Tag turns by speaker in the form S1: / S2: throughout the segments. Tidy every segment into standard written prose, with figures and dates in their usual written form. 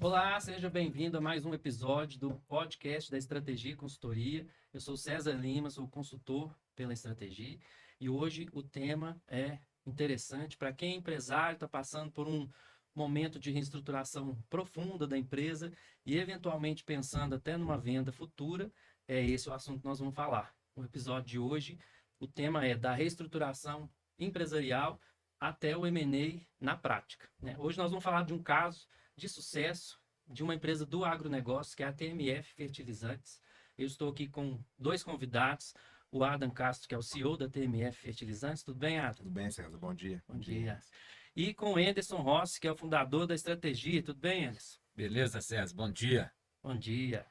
S1: Olá, seja bem-vindo a mais um episódio do podcast da Estratégia e Consultoria. Eu sou César Lima, sou consultor pela Estratégia e hoje o tema é interessante para quem é empresário, está passando por um momento de reestruturação profunda da empresa e eventualmente pensando até numa venda futura. É esse o assunto que nós vamos falar. No episódio de hoje, o tema é da reestruturação empresarial até o M&A na prática, né? Hoje nós vamos falar de um caso de sucesso de uma empresa do agronegócio, que é a TMF Fertilizantes. Eu estou aqui com dois convidados, o Adam Castro, que é o CEO da TMF Fertilizantes. Tudo bem, Adam?
S2: Tudo bem, César? Bom dia.
S1: Bom dia. E com o Anderson Rossi, que é o fundador da Estratégia. Tudo bem, Anderson?
S3: Beleza, César? Bom dia.
S1: Bom dia.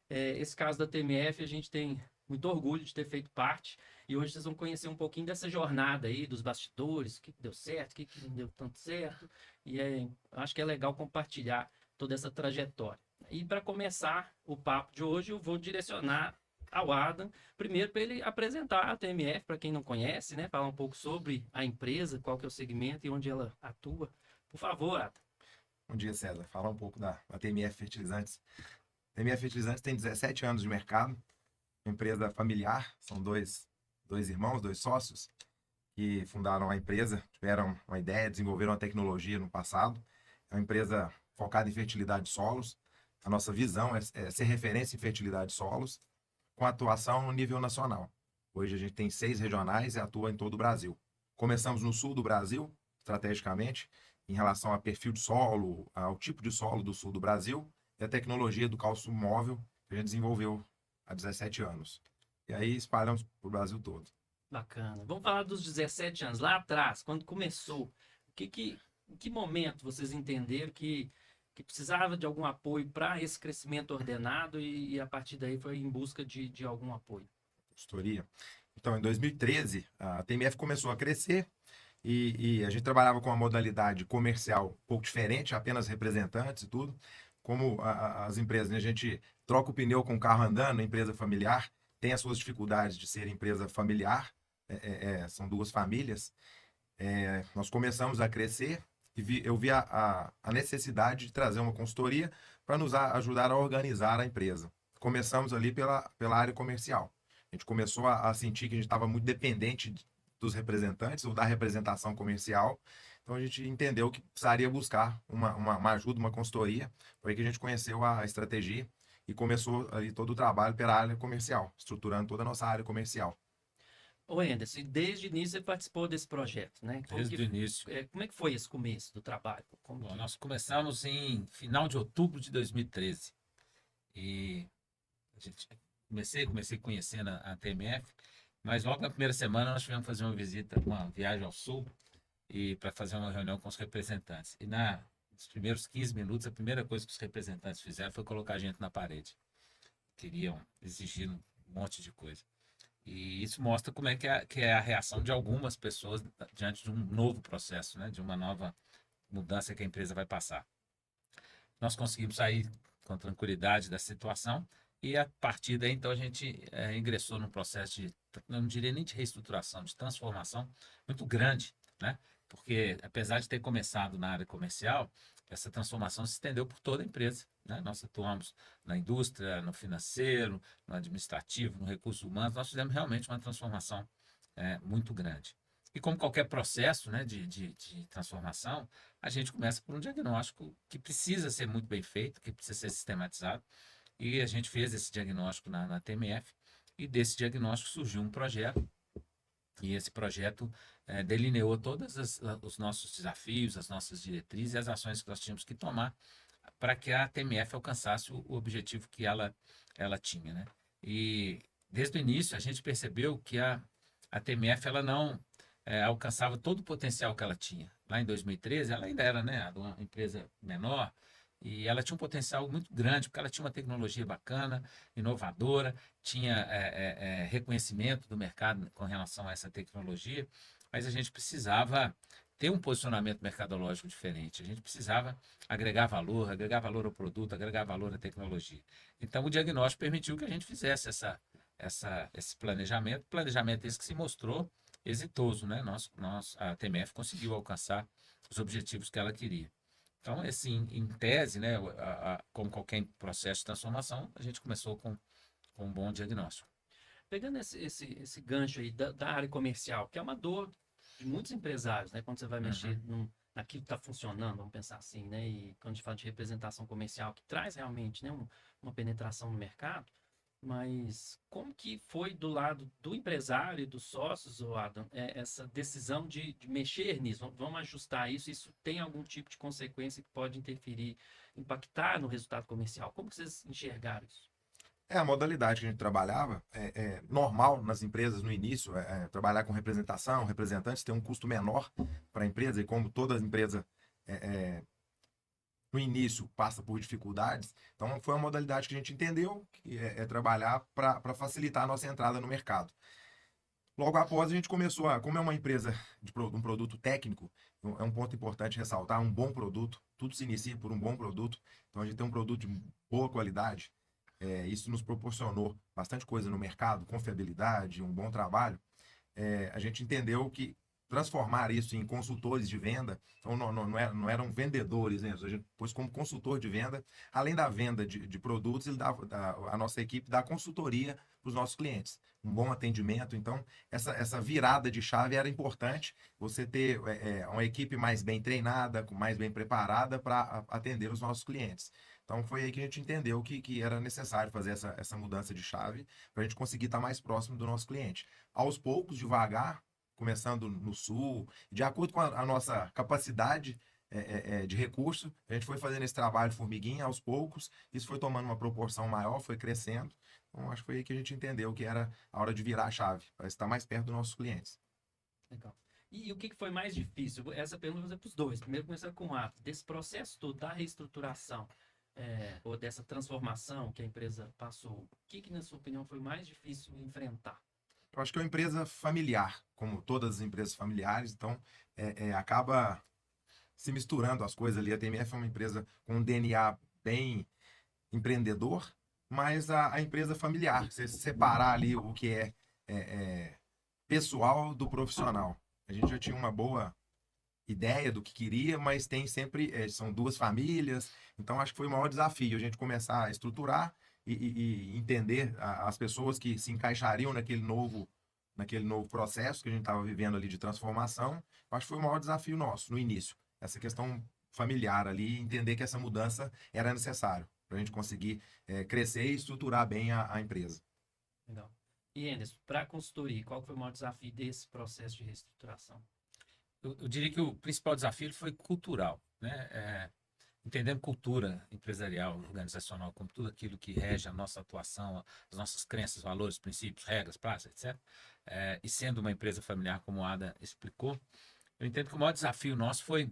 S1: Esse caso da TMF, a gente tem muito orgulho de ter feito parte. E hoje vocês vão conhecer um pouquinho dessa jornada aí, dos bastidores, o que deu certo, o que não deu tanto certo. E acho que é legal compartilhar toda essa trajetória. E para começar o papo de hoje, eu vou direcionar ao Adam, primeiro para ele apresentar a TMF, para quem não conhece, né? Falar um pouco sobre a empresa, qual que é o segmento e onde ela atua. Por favor, Adam.
S2: Bom dia, César. Falar um pouco da TMF Fertilizantes. A TMF Fertilizantes tem 17 anos de mercado, uma empresa familiar, são dois irmãos, dois sócios, que fundaram a empresa, tiveram uma ideia, desenvolveram uma tecnologia no passado. É uma empresa focada em fertilidade de solos. A nossa visão é ser referência em fertilidade de solos, com atuação no nível nacional. Hoje a gente tem 6 regionais e atua em todo o Brasil. Começamos no sul do Brasil, estrategicamente, em relação a perfil de solo, ao tipo de solo do sul do Brasil, e a tecnologia do cálcio móvel que a gente desenvolveu há 17 anos. E aí espalhamos para o Brasil todo.
S1: Bacana. Vamos falar dos 17 anos. Lá atrás, quando começou, em que momento vocês entenderam que precisava de algum apoio para esse crescimento ordenado e a partir daí foi em busca de algum apoio?
S2: Consultoria. Então, em 2013, a TMF começou a crescer e a gente trabalhava com uma modalidade comercial um pouco diferente, apenas representantes e tudo. Como as empresas, né? A gente troca o pneu com o carro andando, empresa familiar, tem as suas dificuldades de ser empresa familiar, são duas famílias. Nós começamos a crescer e eu vi a necessidade de trazer uma consultoria para nos ajudar a organizar a empresa. Começamos ali pela área comercial. A gente começou a sentir que a gente estava muito dependente dos representantes ou da representação comercial. Então a gente entendeu que precisaria buscar uma ajuda, uma consultoria. Foi aí que a gente conheceu a estratégia e começou ali todo o trabalho pela área comercial, estruturando toda a nossa área comercial.
S1: Ô, Anderson, e desde o início você participou desse projeto, né?
S3: Desde o início.
S1: Como é que foi esse começo do trabalho?
S3: Bom, nós começamos em final de outubro de 2013. E a gente comecei conhecendo a TMF, mas logo na primeira semana nós tivemos que fazer uma visita, uma viagem ao sul, e para fazer uma reunião com os representantes. E nos primeiros 15 minutos, a primeira coisa que os representantes fizeram foi colocar a gente na parede. Queriam, exigindo um monte de coisa. E isso mostra como é que é a reação de algumas pessoas diante de um novo processo, né? De uma nova mudança que a empresa vai passar. Nós conseguimos sair com tranquilidade da situação e a partir daí, então, a gente ingressou num processo de, não diria nem de reestruturação, de transformação muito grande, né? Porque, apesar de ter começado na área comercial, essa transformação se estendeu por toda a empresa, né? Nós atuamos na indústria, no financeiro, no administrativo, no recursos humanos. Nós fizemos realmente uma transformação muito grande. E como qualquer processo, né, de transformação, a gente começa por um diagnóstico que precisa ser muito bem feito, que precisa ser sistematizado. E a gente fez esse diagnóstico na TMF, e desse diagnóstico surgiu um projeto. E esse projeto delineou todos os nossos desafios, as nossas diretrizes e as ações que nós tínhamos que tomar para que a TMF alcançasse o objetivo que ela tinha, né? E desde o início a gente percebeu que a TMF ela não alcançava todo o potencial que ela tinha. Lá em 2013 ela ainda era, né, uma empresa menor, e ela tinha um potencial muito grande, porque ela tinha uma tecnologia bacana, inovadora, tinha reconhecimento do mercado com relação a essa tecnologia, mas a gente precisava ter um posicionamento mercadológico diferente. A gente precisava agregar valor ao produto, agregar valor à tecnologia. Então, o diagnóstico permitiu que a gente fizesse esse planejamento esse que se mostrou exitoso, né? A TMF conseguiu alcançar os objetivos que ela queria. Então, assim, em tese, né, como qualquer processo de transformação, a gente começou com um bom diagnóstico.
S1: Pegando esse gancho aí da área comercial, que é uma dor de muitos empresários, né? Quando você vai mexer naquilo que está funcionando, vamos pensar assim, né? E quando a gente fala de representação comercial, que traz realmente, né, uma penetração no mercado, mas como que foi do lado do empresário e dos sócios, ô Adam, essa decisão de mexer nisso? Vamos ajustar isso? Isso tem algum tipo de consequência que pode interferir, impactar no resultado comercial? Como que vocês enxergaram isso?
S2: A modalidade que a gente trabalhava é normal nas empresas no início, trabalhar com representação, representantes, tem um custo menor para a empresa, e como toda empresa é, é, no início passa por dificuldades, então foi uma modalidade que a gente entendeu que é trabalhar para facilitar a nossa entrada no mercado. Logo após, a gente começou como é uma empresa um produto técnico, é um ponto importante ressaltar, um bom produto, tudo se inicia por um bom produto, então a gente tem um produto de boa qualidade, isso nos proporcionou bastante coisa no mercado, confiabilidade, um bom trabalho. A gente entendeu que transformar isso em consultores de venda, então não eram vendedores, né? A gente pôs como consultor de venda, além da venda de produtos, a nossa equipe dá consultoria para os nossos clientes, um bom atendimento. Então, essa virada de chave era importante, você ter uma equipe mais bem treinada, mais bem preparada para atender os nossos clientes. Então, foi aí que a gente entendeu que era necessário fazer essa mudança de chave para a gente conseguir estar mais próximo do nosso cliente. Aos poucos, devagar, começando no sul, de acordo com a nossa capacidade de recurso, a gente foi fazendo esse trabalho de formiguinha aos poucos, isso foi tomando uma proporção maior, foi crescendo. Então, acho que foi aí que a gente entendeu que era a hora de virar a chave, para estar mais perto dos nossos clientes.
S1: Legal. E o que foi mais difícil? Essa pergunta eu vou fazer para os dois. Primeiro, começando com o Atos. Desse processo todo da reestruturação, ou dessa transformação que a empresa passou, o que, na sua opinião, foi mais difícil enfrentar?
S2: Eu acho que é uma empresa familiar, como todas as empresas familiares, então acaba se misturando as coisas ali. A TMF é uma empresa com um DNA bem empreendedor, mas a empresa familiar, você separar ali o que é pessoal do profissional. A gente já tinha uma boa ideia do que queria, mas tem sempre, são duas famílias, então acho que foi o maior desafio a gente começar a estruturar e entender as pessoas que se encaixariam naquele novo processo que a gente estava vivendo ali de transformação. Acho que foi o maior desafio nosso no início, essa questão familiar ali, entender que essa mudança era necessário para a gente conseguir crescer e estruturar bem a empresa.
S1: Legal. E, Anderson, para a consultoria, qual foi o maior desafio desse processo de reestruturação?
S3: Eu diria que o principal desafio foi cultural, né? Entendendo cultura empresarial, organizacional, como tudo aquilo que rege a nossa atuação, as nossas crenças, valores, princípios, regras, práticas, etc. E sendo uma empresa familiar, como a Ada explicou, eu entendo que o maior desafio nosso foi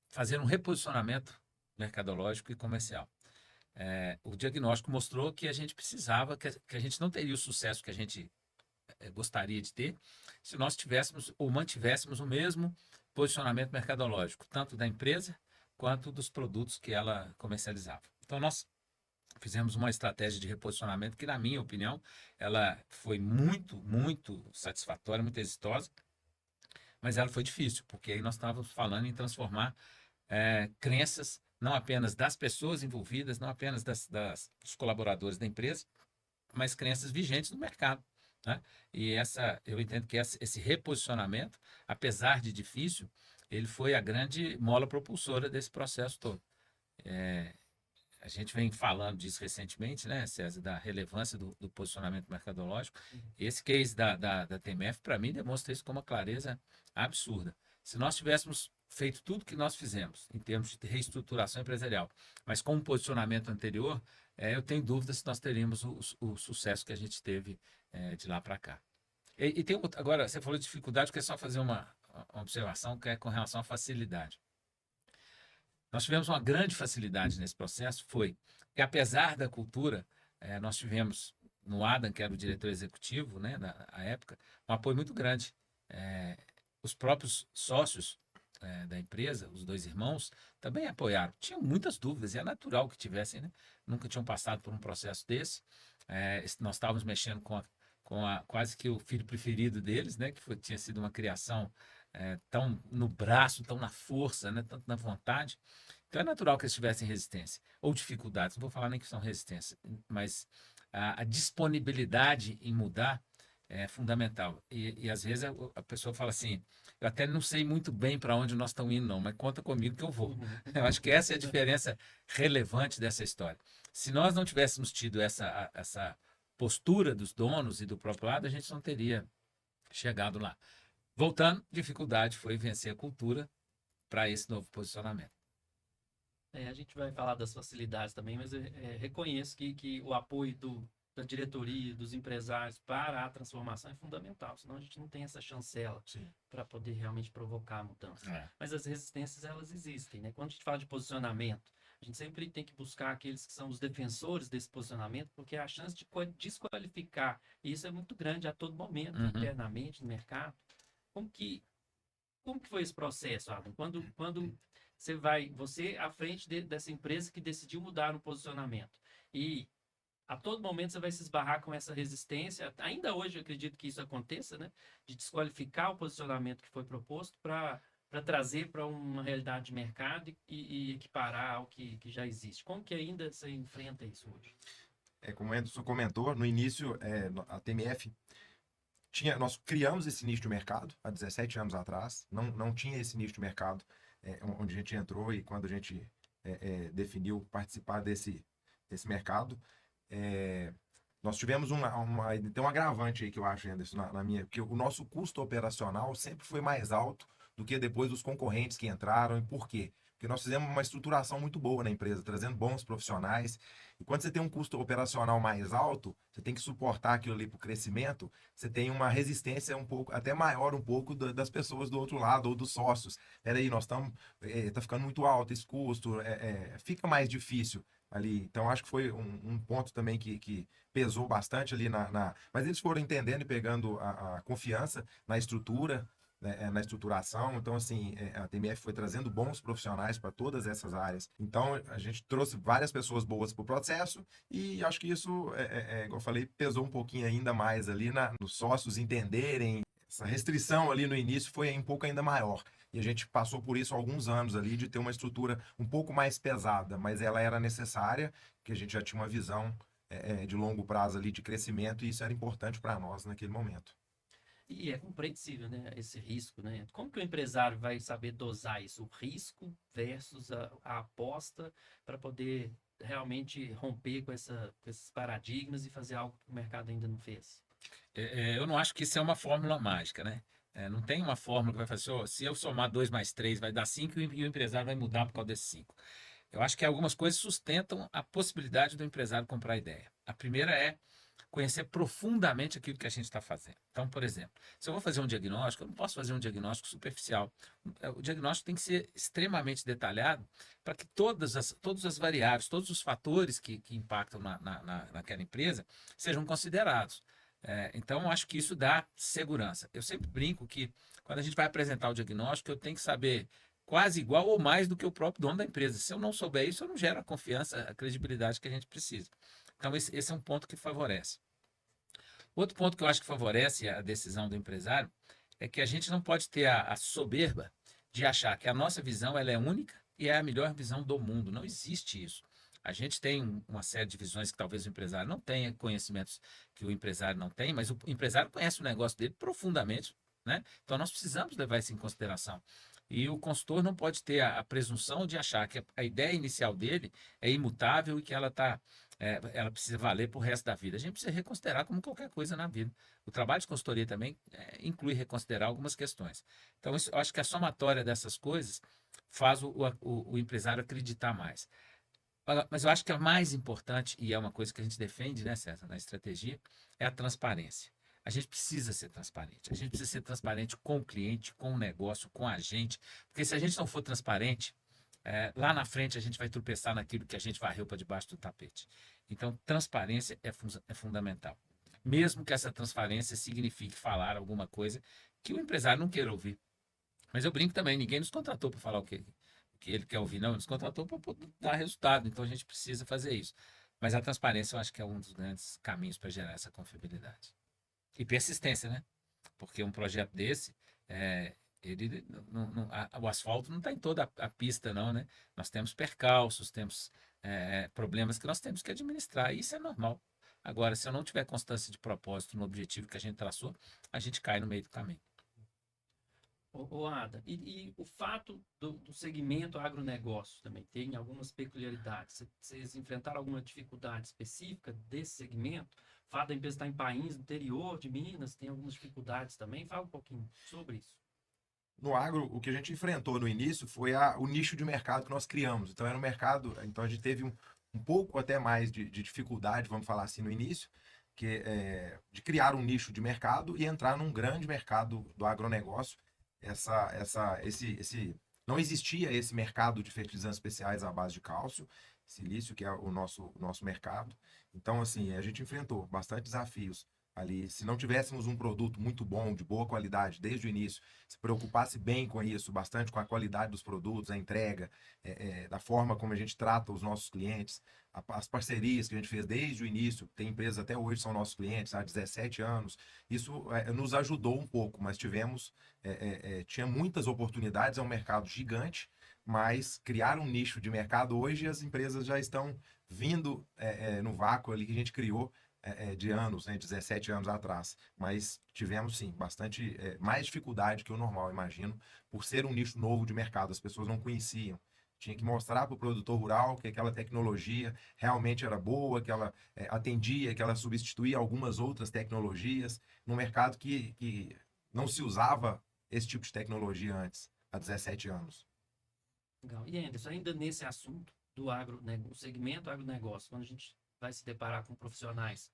S3: fazer um reposicionamento mercadológico e comercial. O diagnóstico mostrou que a gente precisava, que a gente não teria o sucesso que a gente gostaria de ter se nós tivéssemos ou mantivéssemos o mesmo posicionamento mercadológico, tanto da empresa quanto dos produtos que ela comercializava. Então, nós fizemos uma estratégia de reposicionamento que, na minha opinião, ela foi muito, muito satisfatória, muito exitosa, mas ela foi difícil, porque aí nós estávamos falando em transformar crenças não apenas das pessoas envolvidas, não apenas dos colaboradores da empresa, mas crenças vigentes no mercado. Né? E eu entendo que esse reposicionamento, apesar de difícil, ele foi a grande mola propulsora desse processo todo. A gente vem falando disso recentemente, né, César, da relevância do posicionamento mercadológico. Esse case da TMF, para mim, demonstra isso com uma clareza absurda. Se nós tivéssemos feito tudo que nós fizemos em termos de reestruturação empresarial, mas com um posicionamento anterior, eu tenho dúvidas se nós teríamos o sucesso que a gente teve de lá para cá. E tem agora, você falou de dificuldade, eu queria só fazer uma observação que é com relação à facilidade. Nós tivemos uma grande facilidade nesse processo, foi que apesar da cultura, nós tivemos no Adam, que era o diretor executivo, né, na época, um apoio muito grande. Os próprios sócios da empresa, os dois irmãos, também apoiaram. Tinham muitas dúvidas, e é natural que tivessem, né? Nunca tinham passado por um processo desse. Nós estávamos mexendo com quase que o filho preferido deles, né? Tinha sido uma criação tão no braço, tão na força, né? Tanto na vontade. Então é natural que eles tivessem resistência ou dificuldades. Não vou falar nem que são resistência, mas a disponibilidade em mudar é fundamental. E às vezes a pessoa fala assim: eu até não sei muito bem para onde nós estamos indo, não, mas conta comigo que eu vou. Eu acho que essa é a diferença relevante dessa história. Se nós não tivéssemos tido essa postura dos donos e do próprio lado, a gente não teria chegado lá. Voltando, dificuldade foi vencer a cultura para esse novo posicionamento.
S1: A gente vai falar das facilidades também, mas reconheço que o apoio da diretoria, dos empresários para a transformação é fundamental, senão a gente não tem essa chancela para poder realmente provocar a mudança. Mas as resistências, elas existem, né? Quando a gente fala de posicionamento, a gente sempre tem que buscar aqueles que são os defensores desse posicionamento, porque a chance de desqualificar isso é muito grande a todo momento, internamente, no mercado. Como que foi esse processo, Adam? Quando você à frente dessa empresa que decidiu mudar no posicionamento e a todo momento você vai se esbarrar com essa resistência, ainda hoje eu acredito que isso aconteça, né? De desqualificar o posicionamento que foi proposto para trazer para uma realidade de mercado e equiparar ao que já existe. Como que ainda você enfrenta isso hoje?
S2: Como o Anderson comentou, no início, a TMF nós criamos esse nicho de mercado há 17 anos atrás, não tinha esse nicho de mercado onde a gente entrou e quando a gente definiu participar desse mercado. Nós tivemos tem um agravante aí que eu acho, Anderson, porque o nosso custo operacional sempre foi mais alto do que depois dos concorrentes que entraram. E por quê? Porque nós fizemos uma estruturação muito boa na empresa, trazendo bons profissionais. E quando você tem um custo operacional mais alto, você tem que suportar aquilo ali para o crescimento, você tem uma resistência um pouco, até maior um pouco das pessoas do outro lado, ou dos sócios. Peraí, nós estamos, tá ficando muito alto esse custo, fica mais difícil ali. Então, acho que foi um ponto também que pesou bastante ali Mas eles foram entendendo e pegando a confiança na estrutura, né, na estruturação. Então, assim, a TMF foi trazendo bons profissionais para todas essas áreas. Então, a gente trouxe várias pessoas boas para o processo e acho que isso, igual eu falei, pesou um pouquinho ainda mais ali nos sócios entenderem. Essa restrição ali no início foi um pouco ainda maior. E a gente passou por isso há alguns anos ali, de ter uma estrutura um pouco mais pesada, mas ela era necessária, porque a gente já tinha uma visão de longo prazo ali de crescimento e isso era importante para nós naquele momento.
S1: E é compreensível, né, esse risco, né? Como que o empresário vai saber dosar isso, o risco versus a aposta, para poder realmente romper com esses paradigmas e fazer algo que o mercado ainda não fez?
S3: Eu não acho que isso é uma fórmula mágica, né? Não tem uma fórmula que vai fazer assim: se eu somar 2 mais 3 vai dar 5 e o empresário vai mudar por causa desses 5. Eu acho que algumas coisas sustentam a possibilidade do empresário comprar a ideia. A primeira é conhecer profundamente aquilo que a gente está fazendo. Então, por exemplo, se eu vou fazer um diagnóstico, eu não posso fazer um diagnóstico superficial. O diagnóstico tem que ser extremamente detalhado para que todas as variáveis, todos os fatores que impactam naquela empresa sejam considerados. Então, eu acho que isso dá segurança. Eu sempre brinco que quando a gente vai apresentar o diagnóstico, eu tenho que saber quase igual ou mais do que o próprio dono da empresa. Se eu não souber isso, eu não gero a confiança, a credibilidade que a gente precisa. Então, esse é um ponto que favorece. Outro ponto que eu acho que favorece a decisão do empresário é que a gente não pode ter a soberba de achar que a nossa visão ela é única e é a melhor visão do mundo. Não existe isso. A gente tem uma série de visões que talvez o empresário não tenha, conhecimentos que o empresário não tem, mas o empresário conhece o negócio dele profundamente, né? Então, nós precisamos levar isso em consideração. E o consultor não pode ter a presunção de achar que a ideia inicial dele é imutável e que ela precisa valer para o resto da vida. A gente precisa reconsiderar como qualquer coisa na vida. O trabalho de consultoria também inclui reconsiderar algumas questões. Então, eu acho que a somatória dessas coisas faz o empresário acreditar mais. Mas eu acho que a mais importante, e é uma coisa que a gente defende, né, César, na estratégia, é a transparência. A gente precisa ser transparente. A gente precisa ser transparente com o cliente, com o negócio, com a gente. Porque se a gente não for transparente, lá na frente a gente vai tropeçar naquilo que a gente varreu para debaixo do tapete. Então, transparência é fundamental. Mesmo que essa transparência signifique falar alguma coisa que o empresário não queira ouvir. Mas eu brinco também, ninguém nos contratou para falar o que ele quer ouvir, não. Nos contratou para dar resultado. Então, a gente precisa fazer isso. Mas a transparência eu acho que é um dos grandes caminhos para gerar essa confiabilidade. E persistência, né? Porque um projeto desse, ele, o asfalto não está em toda a pista, não, né? Nós temos percalços, temos problemas que nós temos que administrar, e isso é normal. Agora, se eu não tiver constância de propósito no objetivo que a gente traçou, a gente cai no meio do caminho.
S1: Ada, e o fato do segmento agronegócio também tem algumas peculiaridades. Vocês enfrentaram alguma dificuldade específica desse segmento? O fato da empresa estar em país do interior de Minas tem algumas dificuldades também. Fala um pouquinho sobre isso.
S2: No agro, o que a gente enfrentou no início foi o nicho de mercado que nós criamos. Então, era um mercado. Então, a gente teve um pouco até mais de dificuldade, vamos falar assim, no início, de criar um nicho de mercado e entrar num grande mercado do agronegócio. Não existia esse mercado de fertilizantes especiais à base de cálcio, silício, que é o nosso mercado. Então, assim, a gente enfrentou bastante desafios ali. Se não tivéssemos um produto muito bom, de boa qualidade, desde o início, se preocupasse bem com isso, bastante com a qualidade dos produtos, a entrega, da forma como a gente trata os nossos clientes, as parcerias que a gente fez desde o início, tem empresas até hoje são nossos clientes há 17 anos, isso nos ajudou um pouco, mas tinha muitas oportunidades, é um mercado gigante, mas criar um nicho de mercado hoje, as empresas já estão vindo no vácuo ali que a gente criou de anos, né, 17 anos atrás. Mas tivemos, sim, bastante mais dificuldade que o normal, imagino, por ser um nicho novo de mercado. As pessoas não conheciam. Tinha que mostrar para o produtor rural que aquela tecnologia realmente era boa, que ela atendia, que ela substituía algumas outras tecnologias, num mercado que não se usava esse tipo de tecnologia antes, há 17 anos.
S1: Legal. E Anderson, ainda nesse assunto do o segmento agronegócio, quando a gente vai se deparar com profissionais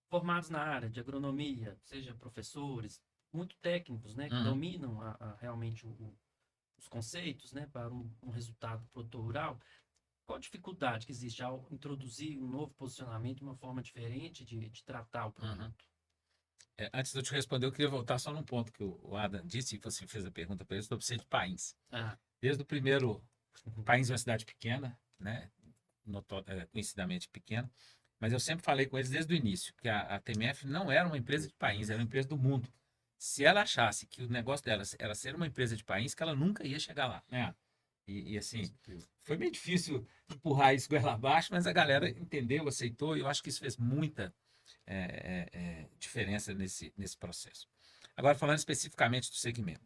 S1: formados na área de agronomia, seja professores, muito técnicos, né, que
S3: Uhum.
S1: dominam realmente os conceitos, né, para um resultado do produtor rural. Qual a dificuldade que existe ao introduzir um novo posicionamento, uma forma diferente de tratar o
S3: Uhum.
S1: produto?
S3: Antes de eu te responder, eu queria voltar só num ponto que o Adam disse, e você fez a pergunta para ele, sobre ser de país.
S1: Ah,
S3: Desde o primeiro país, uma cidade pequena, né, conhecidamente pequena, mas eu sempre falei com eles desde o início que a TMF não era uma empresa de país, era uma empresa do mundo. Se ela achasse que o negócio dela era ser uma empresa de país, que ela nunca ia chegar lá, né? E assim, foi meio difícil empurrar isso goela abaixo, mas a galera entendeu, aceitou, e eu acho que isso fez muita diferença nesse processo. Agora, falando especificamente do segmento.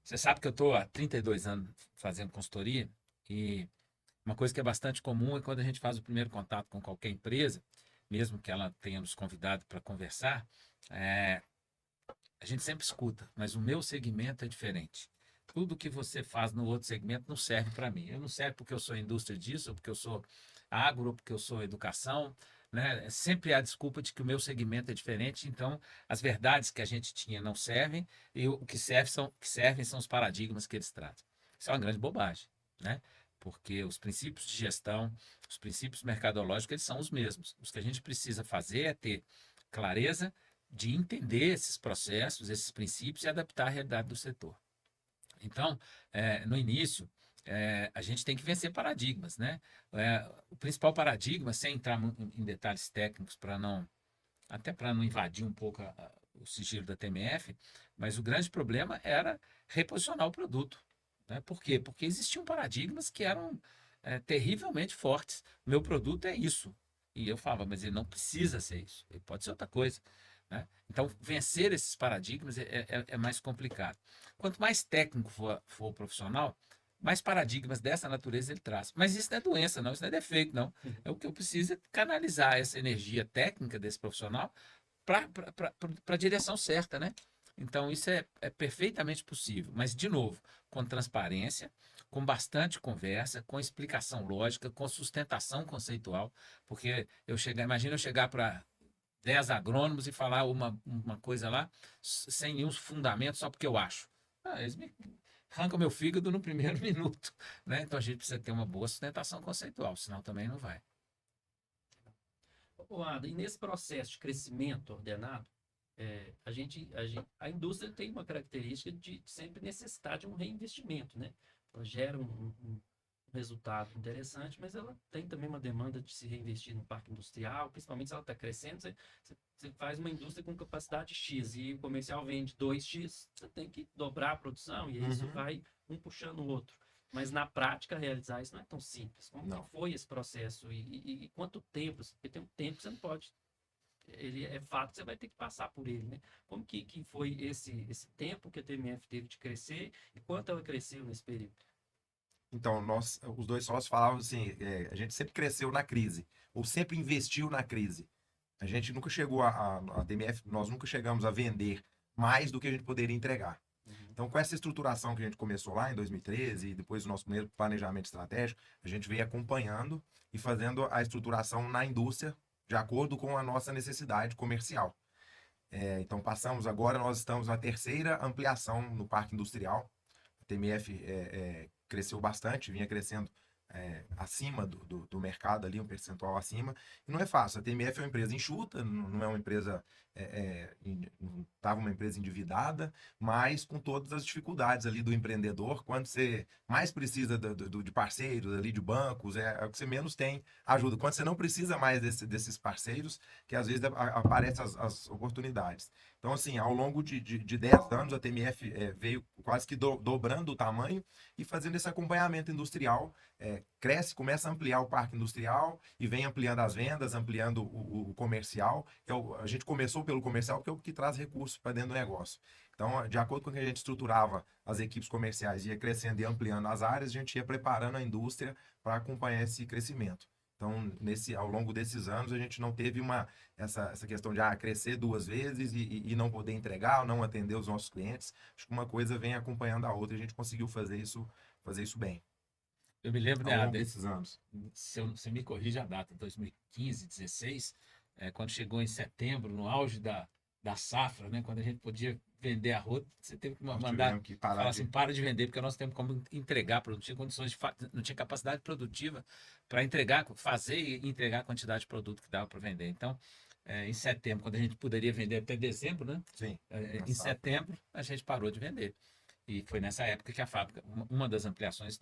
S3: Você sabe que eu estou há 32 anos fazendo consultoria e uma coisa que é bastante comum é quando a gente faz o primeiro contato com qualquer empresa, mesmo que ela tenha nos convidado para conversar, a gente sempre escuta, mas o meu segmento é diferente. Tudo que você faz no outro segmento não serve para mim. Eu não serve porque eu sou indústria disso, ou porque eu sou agro, ou porque eu sou educação, né? Sempre há a desculpa de que o meu segmento é diferente, então as verdades que a gente tinha não servem, e o que servem são os paradigmas que eles tratam. Isso é uma grande bobagem, né? Porque os princípios de gestão, os princípios mercadológicos, eles são os mesmos. O que a gente precisa fazer é ter clareza de entender esses processos, esses princípios e adaptar à realidade do setor. Então, no início, a gente tem que vencer paradigmas, né? O principal paradigma, sem entrar em detalhes técnicos até para não invadir um pouco o sigilo da TMF, mas o grande problema era reposicionar o produto. Né? Por quê? Porque existiam paradigmas que eram terrivelmente fortes. Meu produto é isso. E eu falava, mas ele não precisa ser isso. Ele pode ser outra coisa. Né? Então, vencer esses paradigmas é mais complicado. Quanto mais técnico for o profissional, mais paradigmas dessa natureza ele traz. Mas isso não é doença, não, isso não é defeito, não. É o que eu preciso é canalizar essa energia técnica desse profissional para a direção certa, né? Então, isso é perfeitamente possível. Mas, de novo, com transparência, com bastante conversa, com explicação lógica, com sustentação conceitual, porque imagina eu chegar para 10 agrônomos e falar uma coisa lá sem nenhum fundamento, só porque eu acho. Eles me arrancam meu fígado no primeiro minuto. Né? Então a gente precisa ter uma boa sustentação conceitual, senão também não vai.
S1: Ada, e nesse processo de crescimento ordenado, a indústria tem uma característica de sempre necessitar de um reinvestimento, né? Ela gera resultado interessante, mas ela tem também uma demanda de se reinvestir no parque industrial, principalmente se ela está crescendo. Você faz uma indústria com capacidade X e o comercial vende 2X, você tem que dobrar a produção e isso
S2: Uhum.
S1: vai um puxando o outro. Mas na prática, realizar isso não é tão simples. Como
S2: Não.
S1: que foi esse processo e quanto tempo? Porque tem um tempo que você não pode. Ele é fato que você vai ter que passar por ele, né? Como que foi esse tempo que a TMF teve de crescer e quanto ela cresceu nesse período?
S2: Então, os dois sócios falavam assim, a gente sempre cresceu na crise, ou sempre investiu na crise. A gente nunca chegou a TMF, nós nunca chegamos a vender mais do que a gente poderia entregar.
S1: Uhum.
S2: Então, com essa estruturação que a gente começou lá em 2013 e depois do nosso primeiro planejamento estratégico, a gente veio acompanhando e fazendo a estruturação na indústria de acordo com a nossa necessidade comercial. Então, passamos agora, nós estamos na terceira ampliação no parque industrial. A TMF cresceu bastante, vinha crescendo acima do mercado ali, um percentual acima. E não é fácil. A TMF é uma empresa enxuta, não é uma empresa. Não estava uma empresa endividada, mas com todas as dificuldades ali do empreendedor, quando você mais precisa de parceiros ali, de bancos, é o que você menos tem ajuda. Quando você não precisa mais desses parceiros, que às vezes aparecem as oportunidades. Então, assim, ao longo de 10 anos, a TMF veio quase que dobrando o tamanho e fazendo esse acompanhamento industrial, cresce, começa a ampliar o parque industrial e vem ampliando as vendas, ampliando o comercial. A gente começou pelo comercial porque é o que traz recursos para dentro do negócio. Então, de acordo com o que a gente estruturava as equipes comerciais, ia crescendo e ampliando as áreas, a gente ia preparando a indústria para acompanhar esse crescimento. Então, ao longo desses anos, a gente não teve essa questão de crescer 2 vezes e não poder entregar, ou não atender os nossos clientes. Acho que uma coisa vem acompanhando a outra e a gente conseguiu fazer isso bem
S3: Eu me lembro,
S2: ao
S3: né,
S2: longo desses anos.
S3: se você me corrige a data, 2015, 16, quando chegou em setembro, no auge da safra, né, quando a gente podia vender arroz, você teve que
S2: Nós
S3: mandar
S2: tivemos que parar
S3: falar assim, para de vender, porque nós temos como entregar, não tinha condições não tinha capacidade produtiva para entregar, fazer e entregar a quantidade de produto que dava para vender. Então, em setembro, quando a gente poderia vender até dezembro, né,
S2: Sim,
S3: em setembro a gente parou de vender. E foi nessa época que a fábrica, uma das ampliações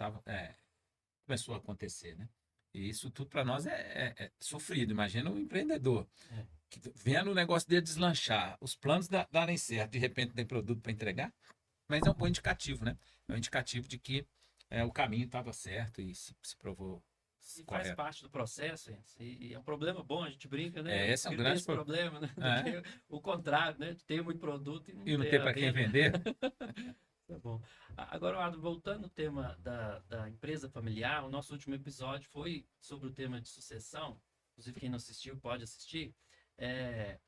S3: começou a acontecer, né? E isso tudo para nós é sofrido. Imagina um empreendedor
S1: É.
S3: que vendo o negócio dele deslanchar, os planos darem certo, de repente tem produto para entregar, mas é um bom indicativo, né? É um indicativo de que o caminho estava certo e se provou
S1: E faz
S3: correto.
S1: parte do processo, e é um problema bom, a gente brinca, né?
S3: Esse é um
S1: Prefiro ter
S3: grande
S1: esse problema, né? Do
S3: É.
S1: que o contrário, né? De ter muito produto e
S3: E não
S1: ter
S3: ter
S1: a
S3: para quem
S1: venda.
S3: vender.
S1: Tá bom. Agora, Ado, voltando ao tema da empresa familiar, o nosso último episódio foi sobre o tema de sucessão. Inclusive, quem não assistiu pode assistir. É,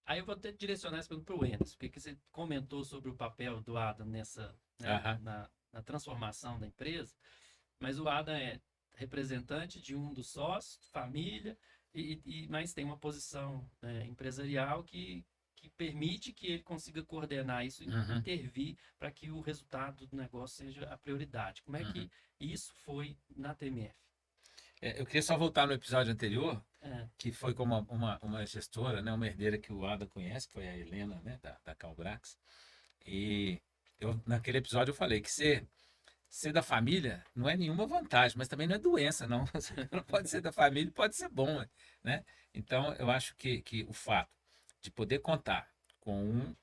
S1: Aí eu vou até direcionar essa pergunta para o Enes, porque você comentou sobre o papel do Adam nessa, né,
S3: Aham.
S1: na transformação da empresa, mas o Adam é representante de um dos sócios, família, mas tem uma posição empresarial que permite que ele consiga coordenar isso e
S3: Uhum,
S1: intervir para que o resultado do negócio seja a prioridade. Como é
S3: uhum.
S1: que isso foi na TMF?
S3: Eu queria só voltar no episódio anterior,
S1: É,
S3: que foi com uma gestora, né, uma herdeira que o Ada conhece, que foi a Helena, né, da Calbrax. E naquele episódio eu falei que ser da família não é nenhuma vantagem, mas também não é doença, não. Você não pode ser da família, pode ser bom, né? Então, eu acho que o fato de poder contar com um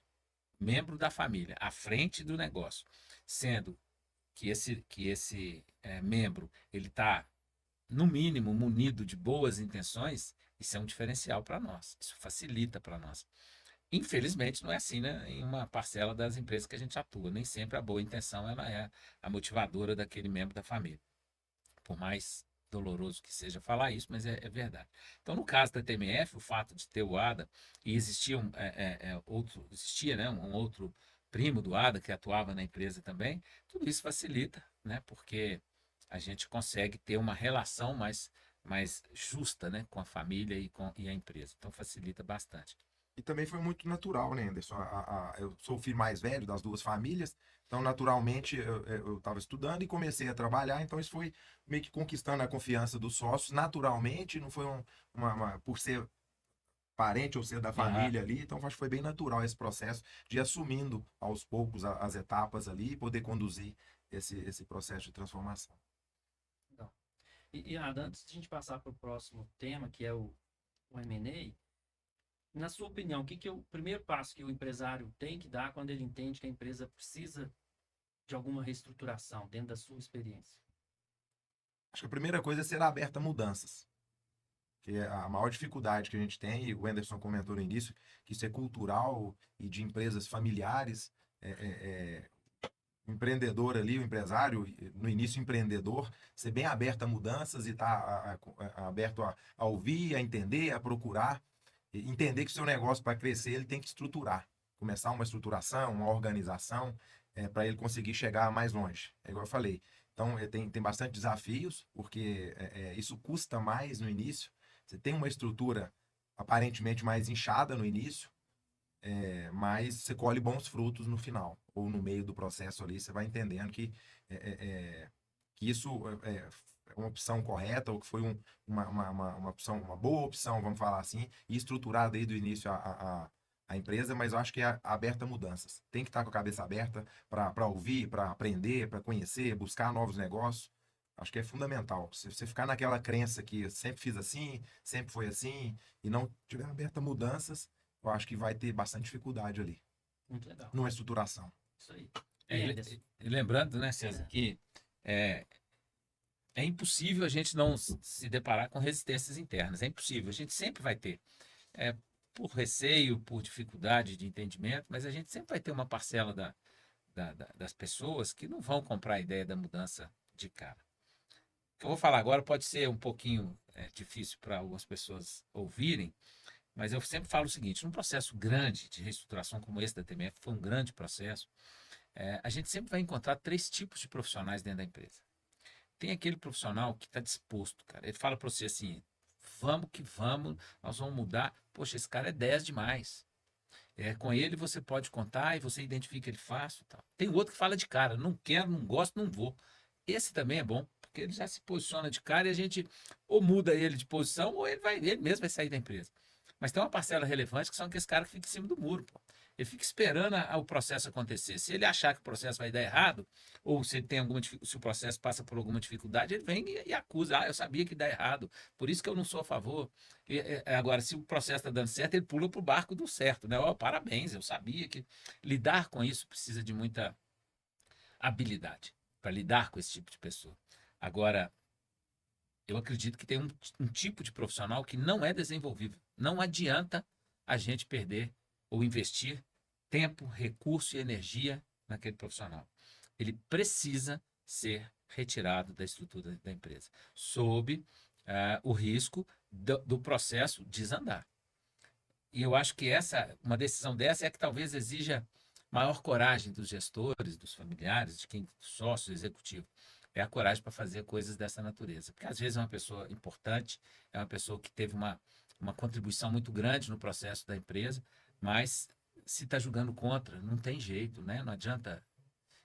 S3: membro da família à frente do negócio, sendo que esse membro ele está no mínimo munido de boas intenções, isso é um diferencial para nós, isso facilita para nós. Infelizmente, não é assim, né? Em uma parcela das empresas que a gente atua. Nem sempre a boa intenção ela é a motivadora daquele membro da família. Por mais doloroso que seja falar isso, mas é verdade. Então, no caso da TMF, o fato de ter o ADA e existia, né, um outro primo do ADA que atuava na empresa também, tudo isso facilita, né? Porque a gente consegue ter uma relação mais justa, né, com a família e a empresa. Então, facilita bastante.
S2: E também foi muito natural, né, Anderson? Eu sou o filho mais velho das duas famílias, então naturalmente eu estava estudando e comecei a trabalhar, então isso foi meio que conquistando a confiança dos sócios naturalmente, não foi por ser parente ou ser da
S3: Aham.
S2: família ali, então acho que foi bem natural esse processo de ir assumindo aos poucos as etapas ali e poder conduzir esse processo de transformação.
S1: E antes de a gente passar para o próximo tema, que é o M&A, na sua opinião, o que é o primeiro passo que o empresário tem que dar quando ele entende que a empresa precisa de alguma reestruturação, dentro da sua experiência?
S2: Acho que a primeira coisa é ser aberta a mudanças. Que é a maior dificuldade que a gente tem, e o Anderson comentou no início, que isso é cultural e de empresas familiares. O empreendedor ali, o empresário, no início empreendedor, ser bem aberto a mudanças e estar aberto a ouvir, a entender, a procurar, e entender que o seu negócio, para crescer, ele tem que estruturar. Começar uma estruturação, uma organização, para ele conseguir chegar mais longe. É igual eu falei. Então, tem bastante desafios, porque isso custa mais no início. Você tem uma estrutura aparentemente mais inchada no início, mas você colhe bons frutos no final, ou no meio do processo ali, você vai entendendo que isso é uma opção correta, ou que foi uma opção, uma boa opção, vamos falar assim, e estruturar desde o início a empresa, mas eu acho que é aberta a mudanças. Tem que estar com a cabeça aberta para ouvir, para aprender, para conhecer, buscar novos negócios. Acho que é fundamental. Se você ficar naquela crença que sempre fiz assim, sempre foi assim, e não tiver aberta a mudanças, eu acho que vai ter bastante dificuldade ali,
S1: Muito legal.
S2: numa estruturação.
S1: Isso aí.
S3: E
S1: Anderson?
S3: lembrando, né, César, que é, é impossível a gente não se deparar com resistências internas. É impossível. A gente sempre vai ter. É, por receio, por dificuldade de entendimento, mas a gente sempre vai ter uma parcela das pessoas que não vão comprar a ideia da mudança de cara. O que eu vou falar agora pode ser um pouquinho difícil para algumas pessoas ouvirem, mas eu sempre falo o seguinte: num processo grande de reestruturação como esse da TMF, foi um grande processo, a gente sempre vai encontrar três tipos de profissionais dentro da empresa. Tem aquele profissional que está disposto, cara. Ele fala para você assim: vamos que vamos, nós vamos mudar. Poxa, esse cara é 10 demais. Com ele você pode contar e você identifica ele fácil. Tal. Tem outro que fala de cara: não quero, não gosto, não vou. Esse também é bom, porque ele já se posiciona de cara e a gente ou muda ele de posição ou ele mesmo vai sair da empresa. Mas tem uma parcela relevante que são aqueles caras que ficam em cima do muro. Pô. Ele fica esperando o processo acontecer. Se ele achar que o processo vai dar errado, ou se, tem se o processo passa por alguma dificuldade, ele vem e acusa. Ah, eu sabia que dá errado, por isso que eu não sou a favor. Agora, se o processo está dando certo, ele pula para o barco do certo. Né? Oh, parabéns, eu sabia que. Lidar com isso precisa de muita habilidade para lidar com esse tipo de pessoa. Agora, eu acredito que tem um tipo de profissional que não é desenvolvível. Não adianta a gente perder ou investir tempo, recurso e energia naquele profissional. Ele precisa ser retirado da estrutura da empresa, sob o risco do processo desandar. E eu acho que uma decisão dessa é que talvez exija maior coragem dos gestores, dos familiares, de quem sócio, executivo. É a coragem para fazer coisas dessa natureza. Porque às vezes é uma pessoa importante, é uma pessoa que teve uma contribuição muito grande no processo da empresa, mas se está jogando contra, não tem jeito, né? Não adianta.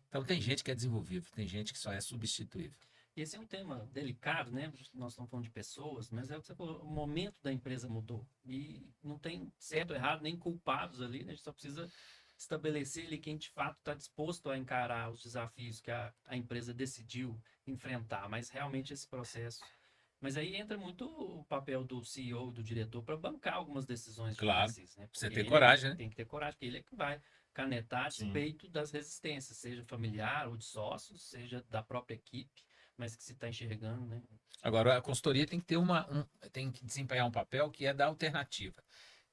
S3: Então tem gente que é desenvolvível, tem gente que só é substituível.
S1: Esse é um tema delicado, né? Nós estamos falando de pessoas, mas é o que você falou, o momento da empresa mudou. E não tem certo ou errado, nem culpados ali, né? A gente só precisa estabelecer ali quem de fato está disposto a encarar os desafios que a empresa decidiu enfrentar. Mas realmente esse processo. Mas aí entra muito o papel do CEO, do diretor, para bancar algumas decisões
S3: Claro,
S1: difíceis, né?
S3: você
S1: Porque
S3: ter
S1: ele
S3: coragem, né?
S1: tem que ter coragem, porque ele é que vai canetar a
S2: Sim.
S1: despeito das resistências, seja familiar ou de sócios, seja da própria equipe, mas que se está enxergando, né?
S3: Agora, a consultoria tem que ter tem que desempenhar um papel que é da alternativa.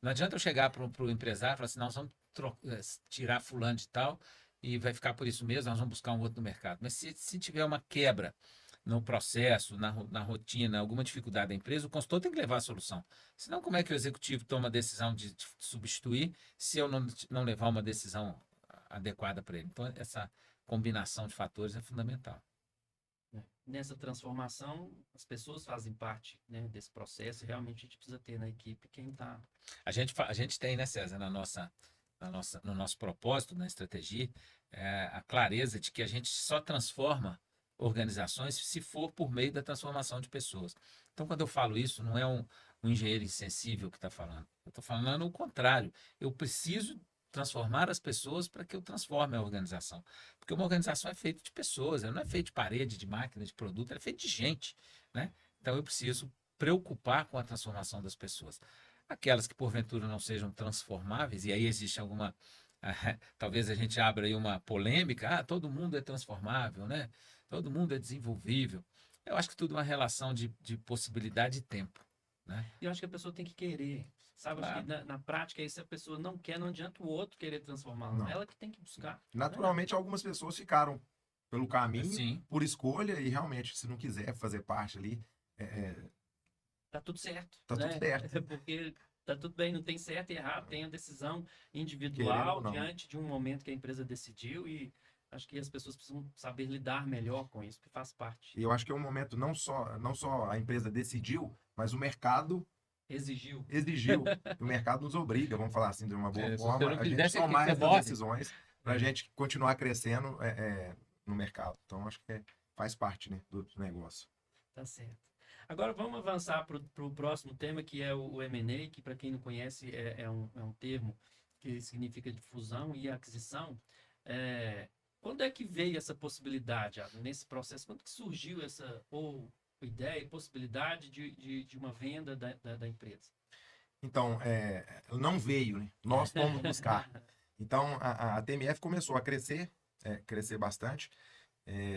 S3: Não adianta eu chegar para o empresário e falar assim: nós vamos tirar fulano de tal e vai ficar por isso mesmo, nós vamos buscar um outro no mercado. Mas se tiver uma quebra no processo, na rotina, alguma dificuldade da empresa, o consultor tem que levar a solução. Senão, como é que o executivo toma a decisão de substituir se eu não levar uma decisão adequada para ele? Então, essa combinação de fatores é fundamental.
S1: Nessa transformação, as pessoas fazem parte, né, desse processo e realmente a gente precisa ter na equipe quem está.
S3: A gente tem, né, César, no nosso propósito, na estratégia, a clareza de que a gente só transforma organizações se for por meio da transformação de pessoas. Então, quando eu falo isso, não é um engenheiro insensível que está falando. Eu estou falando o contrário. Eu preciso transformar as pessoas para que eu transforme a organização. Porque uma organização é feita de pessoas, ela não é feita de parede, de máquina, de produto, ela é feita de gente. Né? Então, eu preciso preocupar com a transformação das pessoas. Aquelas que, porventura, não sejam transformáveis, e aí existe alguma... talvez a gente abra aí uma polêmica, todo mundo é transformável, né? Todo mundo é desenvolvível. Eu acho que tudo é uma relação de possibilidade e tempo, né?
S1: E eu acho que a pessoa tem que querer. Sabe, acho que
S3: Claro.
S1: na prática, aí, se a pessoa não quer, não adianta o outro querer transformá-la.
S2: Não.
S1: Ela que tem que buscar.
S2: Naturalmente, algumas pessoas ficaram pelo caminho,
S3: Sim,
S2: por escolha, e realmente, se não quiser fazer parte ali,
S1: Tá tudo certo,
S2: tá tudo
S1: né?
S2: certo,
S1: Porque tá tudo bem, não tem certo e errado, tem a decisão
S2: querendo ou
S1: individual
S2: não.
S1: diante de um momento que a empresa decidiu e acho que as pessoas precisam saber lidar melhor com isso, que faz parte.
S2: E eu acho que é um momento não só a empresa decidiu, mas o mercado
S1: Exigiu.
S2: exigiu. O mercado nos obriga, vamos falar assim de uma boa
S3: se você
S2: forma,
S3: não
S2: a gente
S3: fizesse, o que
S2: tomar
S3: você
S2: essas
S3: morre?
S2: decisões para a
S3: É.
S2: gente continuar crescendo no mercado. Então, acho que faz parte, né, do negócio.
S1: Tá certo. Agora vamos avançar para o próximo tema, que é o M&A, que para quem não conhece é um termo que significa de fusão e aquisição. Quando é que veio essa possibilidade, Adam, nesse processo? Quando que surgiu essa ideia, possibilidade de uma venda da empresa?
S2: Então, não veio, né? Nós fomos buscar. Então, a TMF começou a crescer bastante.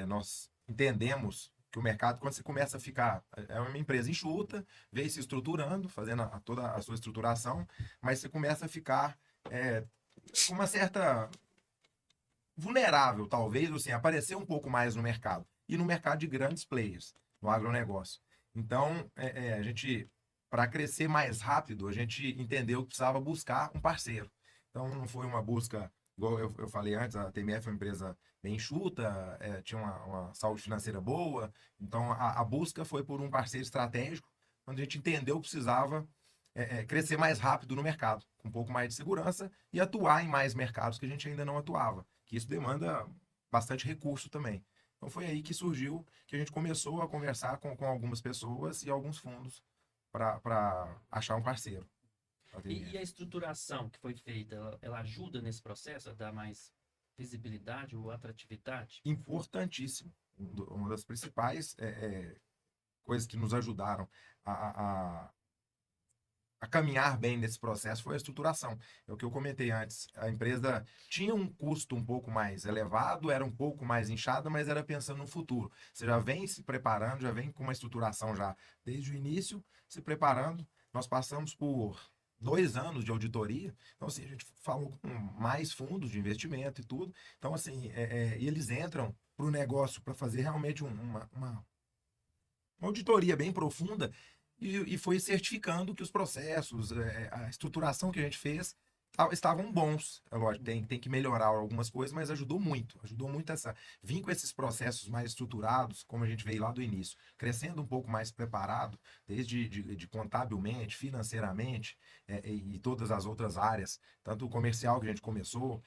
S2: Nós entendemos que o mercado, quando você começa a ficar, é uma empresa enxuta, vem se estruturando, fazendo toda a sua estruturação, mas você começa a ficar com uma certa vulnerável, talvez, assim, aparecer um pouco mais no mercado. E no mercado de grandes players, no agronegócio. Então, a gente, para crescer mais rápido, a gente entendeu que precisava buscar um parceiro. Então, não foi uma busca, igual eu falei antes, a TMF é uma empresa bem enxuta, tinha uma saúde financeira boa. Então, a busca foi por um parceiro estratégico, onde a gente entendeu que precisava crescer mais rápido no mercado, com um pouco mais de segurança e atuar em mais mercados que a gente ainda não atuava, que isso demanda bastante recurso também. Então foi aí que surgiu, que a gente começou a conversar com algumas pessoas e alguns fundos para achar um parceiro.
S1: E a estruturação que foi feita, ela ajuda nesse processo a dar mais visibilidade ou atratividade?
S2: Importantíssimo. Uma das principais coisas que nos ajudaram a caminhar bem nesse processo foi a estruturação. É o que eu comentei antes. A empresa tinha um custo um pouco mais elevado, era um pouco mais inchada, mas era pensando no futuro. Você já vem se preparando, já vem com uma estruturação já desde o início, se preparando. Nós passamos por 2 anos de auditoria, então assim, a gente falou com mais fundos de investimento e tudo. Então assim, e eles entram para o negócio para fazer realmente uma auditoria bem profunda e foi certificando que os processos, a estruturação que a gente fez estavam bons. É lógico, tem que melhorar algumas coisas, mas ajudou muito vir com esses processos mais estruturados, como a gente veio lá do início, crescendo um pouco mais preparado, desde de contabilmente, financeiramente, e todas as outras áreas, tanto o comercial que a gente começou,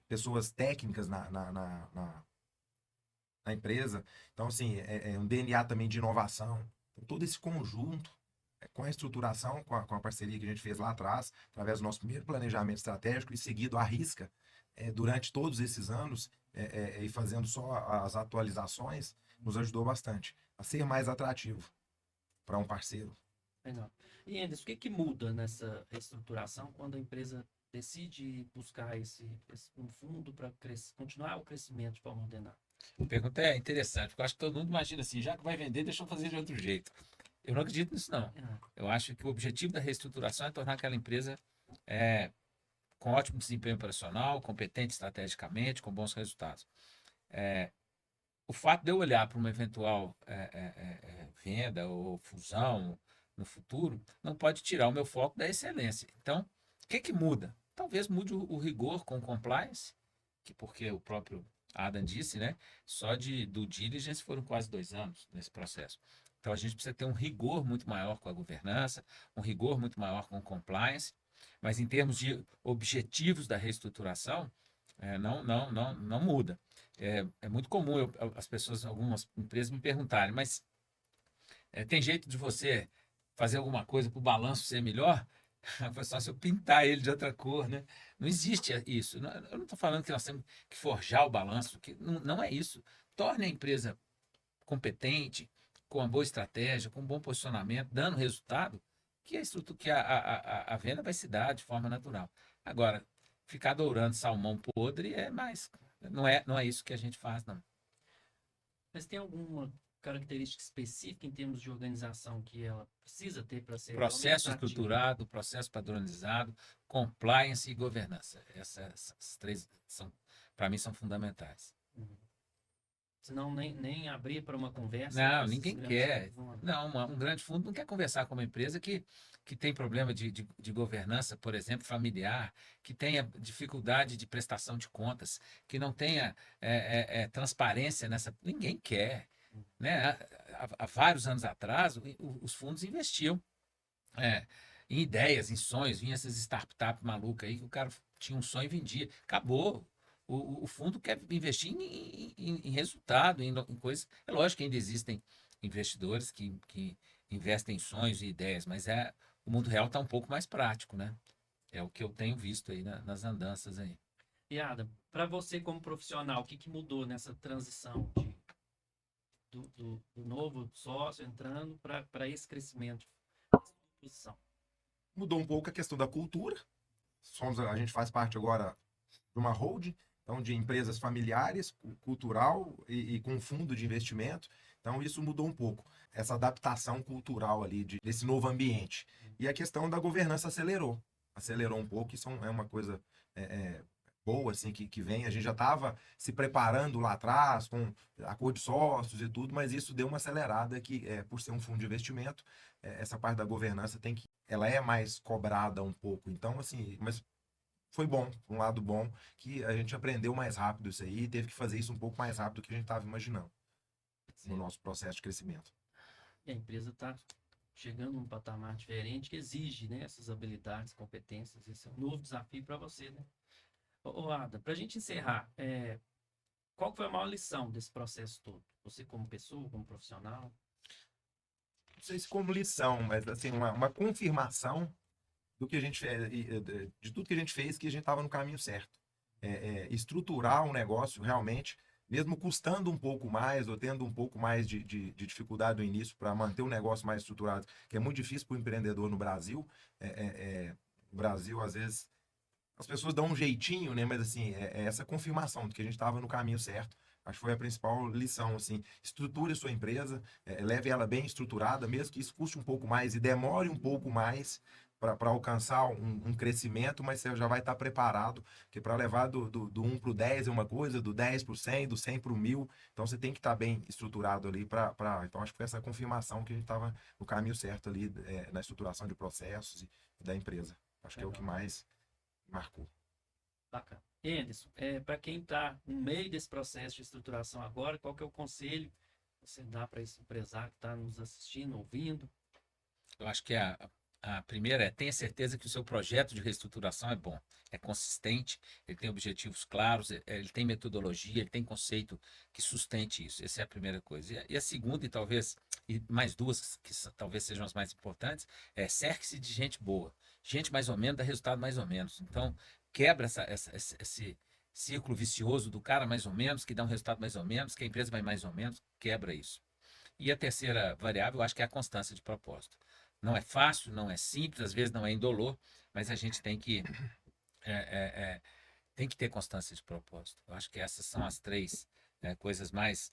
S2: pessoas técnicas na empresa. Então, assim, um DNA também de inovação. Então, todo esse conjunto, com a estruturação, com a parceria que a gente fez lá atrás, através do nosso primeiro planejamento estratégico e seguido à risca, durante todos esses anos, e fazendo só as atualizações, nos ajudou bastante a ser mais atrativo para um parceiro.
S1: Legal. E Anderson, o que muda nessa reestruturação quando a empresa decide buscar um fundo para continuar o crescimento de forma ordenada?
S3: A pergunta é interessante, porque eu acho que todo mundo imagina assim, já que vai vender, deixa eu fazer de outro jeito. Eu não acredito nisso, não. Eu acho que o objetivo da reestruturação é tornar aquela empresa com ótimo desempenho operacional, competente estrategicamente, com bons resultados. O fato de eu olhar para uma eventual venda ou fusão no futuro não pode tirar o meu foco da excelência. Então, o que muda? Talvez mude o rigor com compliance, porque o próprio Adam disse, né? Só de due diligence foram quase 2 anos nesse processo. Então, a gente precisa ter um rigor muito maior com a governança, um rigor muito maior com o compliance, mas em termos de objetivos da reestruturação, não muda. É muito comum as pessoas, algumas empresas me perguntarem, mas tem jeito de você fazer alguma coisa para o balanço ser melhor? Foi só se eu pintar ele de outra cor, né? Não existe isso. Eu não estou falando que nós temos que forjar o balanço, que não é isso. Torne a empresa competente, com uma boa estratégia, com um bom posicionamento, dando resultado, que a venda vai se dar de forma natural. Agora, ficar dourando salmão podre não é isso que a gente faz, não.
S1: Mas tem alguma característica específica em termos de organização que ela precisa ter para ser
S3: Processo
S1: realmente ativa?
S3: estruturado, processo padronizado, compliance e governança. Essas três, para mim, são fundamentais.
S1: Uhum. Senão nem abrir para uma conversa.
S3: Não,
S1: com esses
S3: ninguém
S1: grandes
S3: quer.
S1: fundos,
S3: Não, um grande fundo não quer conversar com uma empresa que tem problema de governança, por exemplo, familiar, que tenha dificuldade de prestação de contas, que não tenha transparência nessa. Ninguém quer. Né? Há vários anos atrás, os fundos investiam em ideias, em sonhos, vinha essas startups malucas aí que o cara tinha um sonho e vendia. Acabou. O fundo quer investir em resultado, em coisas. É lógico que ainda existem investidores que investem em sonhos e ideias, mas o mundo real está um pouco mais prático, né? É o que eu tenho visto aí nas andanças aí.
S1: E Adam, para você como profissional, o que mudou nessa transição do novo sócio entrando para esse crescimento de posição?
S2: Mudou um pouco a questão da cultura. A gente faz parte agora de uma holding, então de empresas familiares, cultural e com fundo de investimento. Então isso mudou um pouco, essa adaptação cultural ali desse novo ambiente. E a questão da governança acelerou um pouco. Isso é uma coisa boa assim que vem. A gente já estava se preparando lá atrás com acordo de sócios e tudo, mas isso deu uma acelerada que por ser um fundo de investimento, essa parte da governança ela é mais cobrada um pouco. Então assim, mas foi bom, um lado bom, que a gente aprendeu mais rápido isso aí e teve que fazer isso um pouco mais rápido do que a gente estava imaginando no nosso processo de crescimento.
S1: E a empresa está chegando num patamar diferente que exige, né, essas habilidades, competências. Esse é um novo desafio para você, né? Ô, Ada, para a gente encerrar, qual foi a maior lição desse processo todo? Você como pessoa, como profissional?
S2: Não sei se como lição, mas assim, uma confirmação do que a gente fez, de tudo que a gente fez, que a gente estava no caminho certo. Estruturar um negócio realmente, mesmo custando um pouco mais ou tendo um pouco mais de dificuldade no início para manter o negócio mais estruturado, que é muito difícil para o empreendedor no Brasil. No Brasil, às vezes, as pessoas dão um jeitinho, né? Mas assim, é essa confirmação de que a gente estava no caminho certo. Acho que foi a principal lição, assim, estruture sua empresa, leve ela bem estruturada, mesmo que isso custe um pouco mais e demore um pouco mais para alcançar um crescimento, mas você já vai estar preparado, porque para levar do 1 para o 10 é uma coisa, do 10 para o 100, do 100 para o 1000, então você tem que estar bem estruturado ali então acho que foi essa confirmação que a gente estava no caminho certo ali, na estruturação de processos e da empresa. Acho que é o que mais marcou.
S1: Bacana. Anderson, para quem está no meio desse processo de estruturação agora, qual que é o conselho que você dá para esse empresário que está nos assistindo, ouvindo?
S3: Eu acho que a primeira tenha certeza que o seu projeto de reestruturação é bom, é consistente, ele tem objetivos claros, ele tem metodologia, ele tem conceito que sustente isso. Essa é a primeira coisa. E a segunda, e mais duas, que talvez sejam as mais importantes, cerque-se de gente boa. Gente mais ou menos dá resultado mais ou menos. Então, quebra esse círculo vicioso do cara mais ou menos, que dá um resultado mais ou menos, que a empresa vai mais ou menos, quebra isso. E a terceira variável, eu acho que é a constância de propósito. Não é fácil, não é simples, às vezes não é indolor, mas a gente tem que ter constância de propósito. Eu acho que essas são as três coisas mais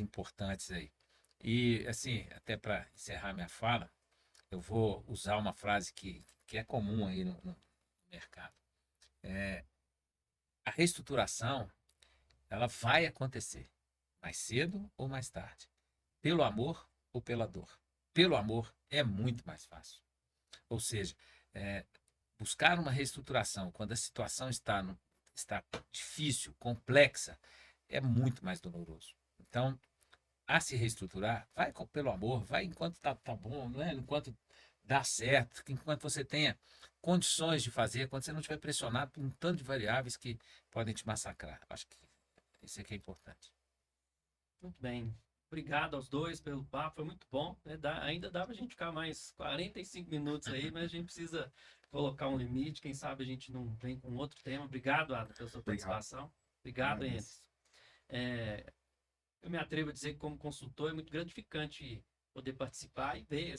S3: importantes aí. E, assim, até para encerrar minha fala, eu vou usar uma frase que é comum aí no mercado. A reestruturação, ela vai acontecer, mais cedo ou mais tarde, pelo amor ou pela dor. Pelo amor é muito mais fácil. Ou seja, buscar uma reestruturação quando a situação está difícil, complexa, é muito mais doloroso. Então, a se reestruturar, vai pelo amor, vai enquanto está bom, não é? Enquanto dá certo, enquanto você tenha condições de fazer, quando você não estiver pressionado por um tanto de variáveis que podem te massacrar. Acho que isso aqui é importante.
S1: Muito bem. Obrigado aos dois pelo papo, foi muito bom, né? Ainda dá para a gente ficar mais 45 minutos aí, mas a gente precisa colocar um limite. Quem sabe a gente não vem com outro tema. Obrigado, Ada, pela sua participação. Obrigado, Enes. eu me atrevo a dizer que como consultor é muito gratificante poder participar e ver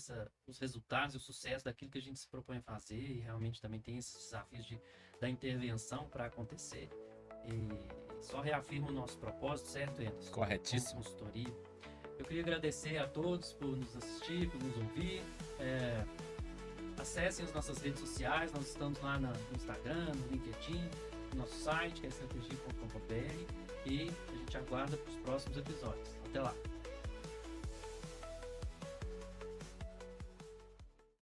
S1: os resultados e o sucesso daquilo que a gente se propõe a fazer, e realmente também tem esses desafios da intervenção para acontecer. E só reafirma o nosso propósito, certo, Anderson?
S3: Corretíssimo.
S1: Como consultoria. Eu queria agradecer a todos por nos assistir, por nos ouvir. Acessem as nossas redes sociais, nós estamos lá no Instagram, no LinkedIn, no nosso site, que é estrategia.com.br, e a gente aguarda para os próximos episódios. Até lá!